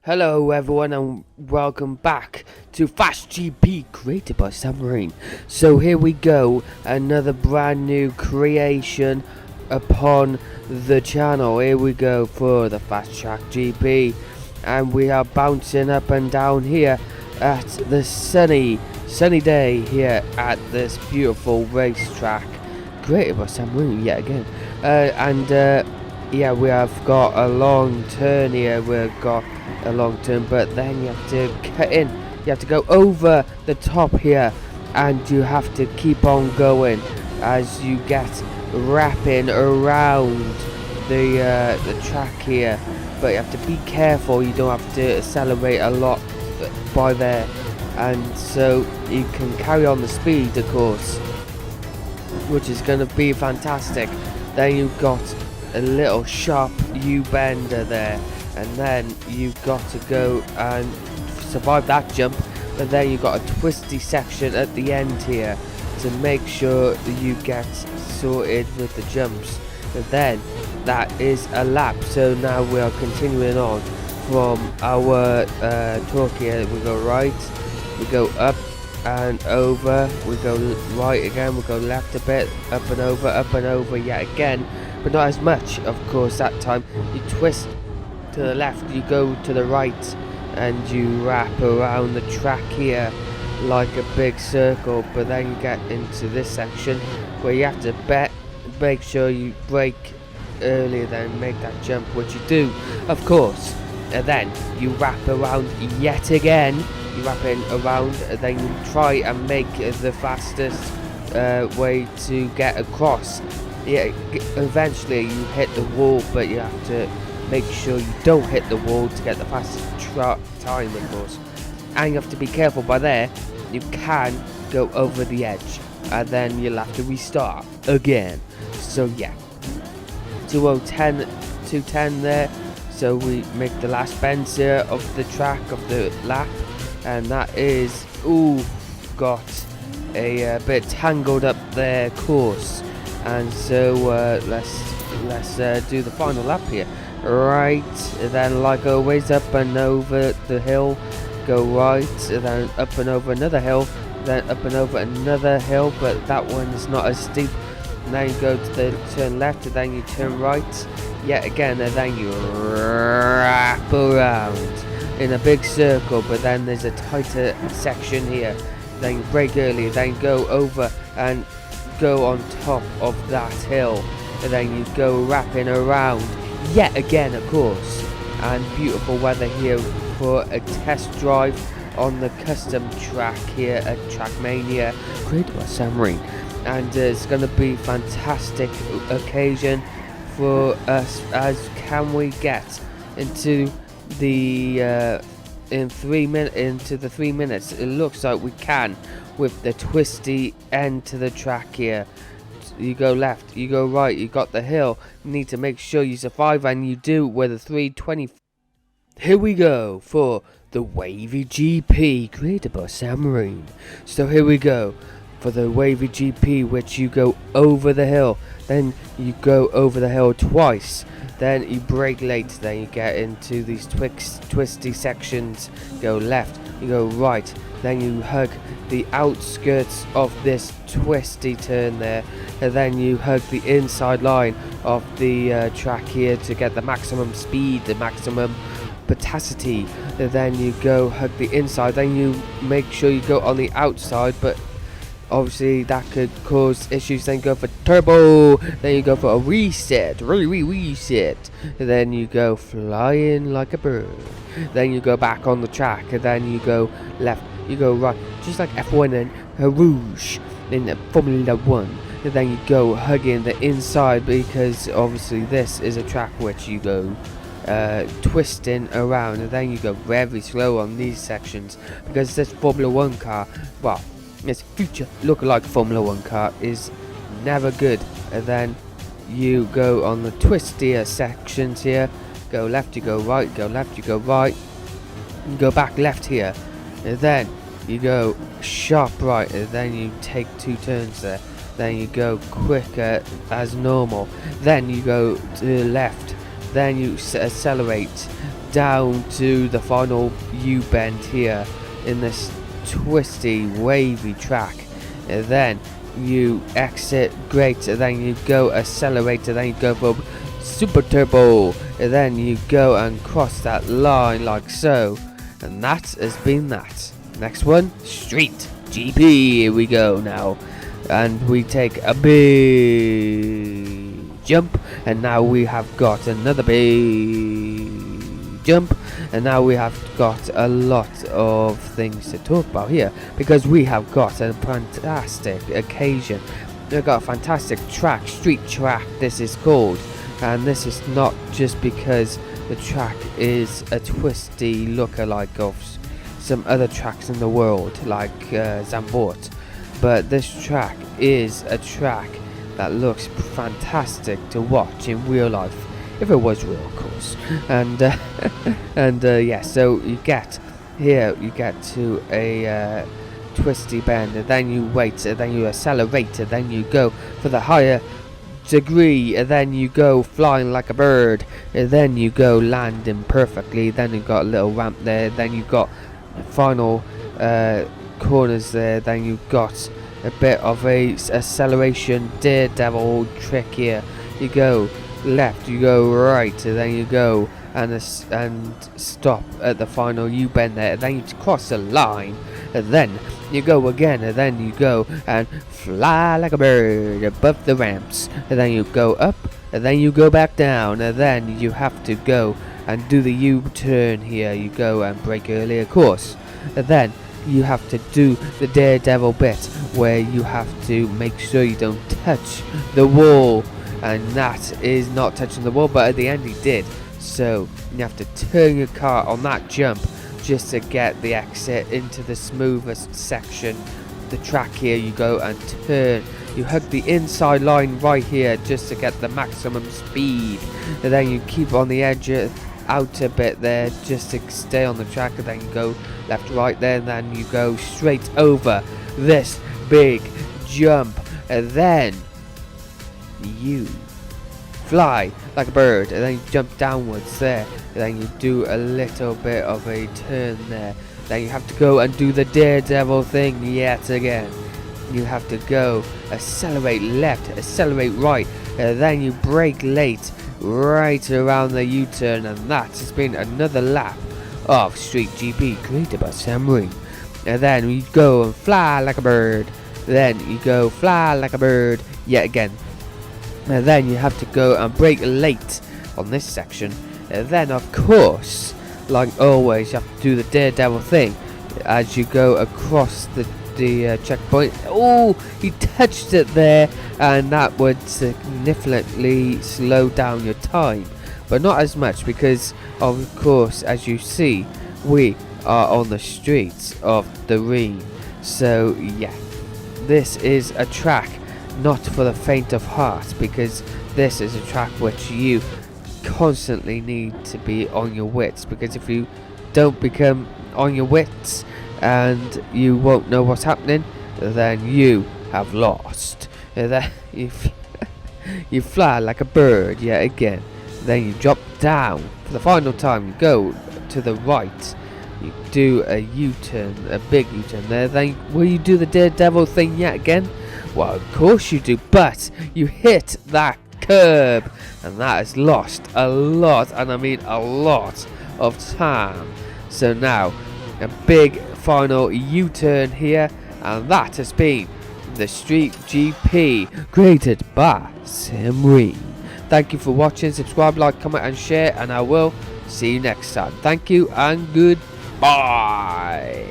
Hello everyone and welcome back to Fast GP created by ReaN. So here we go, another brand new creation upon the channel. Here we go for the Fast Track GP, and we are bouncing up and down here at the sunny day here at this beautiful racetrack created by ReaN yet again. Yeah, we have got a long turn here. We've got a long turn, but then you have to cut in. You have to go over the top here, and you have to keep on going as you get wrapping around the track here. But you have to be careful. You don't have to accelerate a lot by there, and so you can carry on the speed, of course, which is going to be fantastic. Then you've got a little sharp U-bender there, and then you've got to go and survive that jump, but then you've got a twisty section at the end here to make sure that you get sorted with the jumps. And then that is a lap. So now we are continuing on from our talk here. We go right, we go up and over, we go right again, we go left a bit, up and over yet again, but not as much, of course. That time you twist to the left, you go to the right, and you wrap around the track here like a big circle. But then you get into this section where you have to make sure you brake earlier than make that jump, which you do, of course. And then you wrap around yet again. You wrap in around, and then you try and make the fastest way to get across. Yeah, eventually you hit the wall, but you have to make sure you don't hit the wall to get the fastest time, of course. And you have to be careful by there. You can go over the edge, and then you'll have to restart again. So yeah, 210 there. So we make the last bend here of the track of the lap, and that is got a bit tangled up their course. And so let's do the final lap here. Right, then like always, up and over the hill, go right, then up and over another hill, then up and over another hill, but that one is not as steep. And then you go to the turn left, and then you turn right yet again, and then you wrap around in a big circle. But then there's a tighter section here, then you brake early, then you go over and go on top of that hill, and then you go wrapping around yet again, of course. And beautiful weather here for a test drive on the custom track here at Trackmania created by ReaN. And it's going to be fantastic occasion for us, as can we get into the into the 3 minutes. It looks like we can, with the twisty end to the track here. You go left, you go right, you got the hill. You need to make sure you survive, and you do with a 320. Here we go for the Wavy GP created by ReaN. So here we go for the Wavy GP, which you go over the hill, then you go over the hill twice, then you brake late, then you get into these twisty sections. Go left, you go right, then you hug the outskirts of this twisty turn there, and then you hug the inside line of the track here to get the maximum speed, the maximum capacity. And then you go hug the inside, then you make sure you go on the outside, but obviously that could cause issues. Then go for turbo, then you go for a reset, reset, and then you go flying like a bird. Then you go back on the track, and then you go left, you go right, just like F1 and Rouge in Formula 1. And then you go hugging the inside, because obviously this is a track which you go twisting around, and then you go very slow on these sections, because this Formula 1 car, well, this future look-alike Formula 1 car, is never good. And then you go on the twistier sections here, go left, you go right, go left, you go right, you go back left here, and then you go sharp right, and then you take 2 turns there, then you go quicker as normal, then you go to the left, then you accelerate, down to the final U-bend here in this twisty, wavy track. And then you exit, great, and then you go accelerator, then you go for super turbo, and then you go and cross that line like so. And that has been that. Next one, Street GP. Here we go now. And we take a big jump, and now we have got another big jump, and now we have got a lot of things to talk about here, because we have got a fantastic occasion. We've got a fantastic track, street track this is called, and this is not just because the track is a twisty lookalike of some other tracks in the world like Zandvoort, but this track is a track that looks fantastic to watch in real life, if it was real, of course. And yeah, so you get here, you get to a twisty bend, and then you wait, and then you accelerate, and then you go for the higher degree, and then you go flying like a bird, and then you go landing perfectly, then you got a little ramp there, then you got final corners there, then you got a bit of a acceleration daredevil trick here. You go left, you go right, and then you go and stop at the final U-bend there, and then you cross the line, and then you go again, and then you go and fly like a bird above the ramps, and then you go up, and then you go back down, and then you have to go and do the U-turn here. You go and brake early, of course, and then you have to do the daredevil bit where you have to make sure you don't touch the wall, and that is not touching the wall, but at the end he did. So you have to turn your car on that jump just to get the exit into the smoothest section. The track here, you go and turn, you hug the inside line right here just to get the maximum speed, and then you keep on the edge out a bit there just to stay on the track, and then you go left, right there, and then you go straight over this big jump, and then you fly like a bird, and then you jump downwards there, and then you do a little bit of a turn there, then you have to go and do the daredevil thing yet again. You have to go accelerate left, accelerate right, and then you brake late right around the U-turn, and that has been another lap of Street GP created by ReaN. And then you go and fly like a bird, then you go fly like a bird yet again, and then you have to go and brake late on this section, and then of course, like always, you have to do the daredevil thing as you go across the checkpoint. Oh, he touched it there, and that would significantly slow down your time, but not as much, because of course, as you see, we are on the streets of the ReaN. So yeah, this is a track not for the faint of heart, because this is a track which you constantly need to be on your wits, because if you don't become on your wits and you won't know what's happening, then you have lost. And then you fly like a bird yet again, then you drop down for the final time, you go to the right, you do a U-turn, a big U-turn there, then will you do the daredevil thing yet again? Well, of course you do, but you hit that curb, and that has lost a lot, and I mean a lot of time. So now a big final U-turn here, and that has been the Street GP created by ReaN. Thank you for watching. Subscribe, like, comment and share, and I will see you next time. Thank you and goodbye.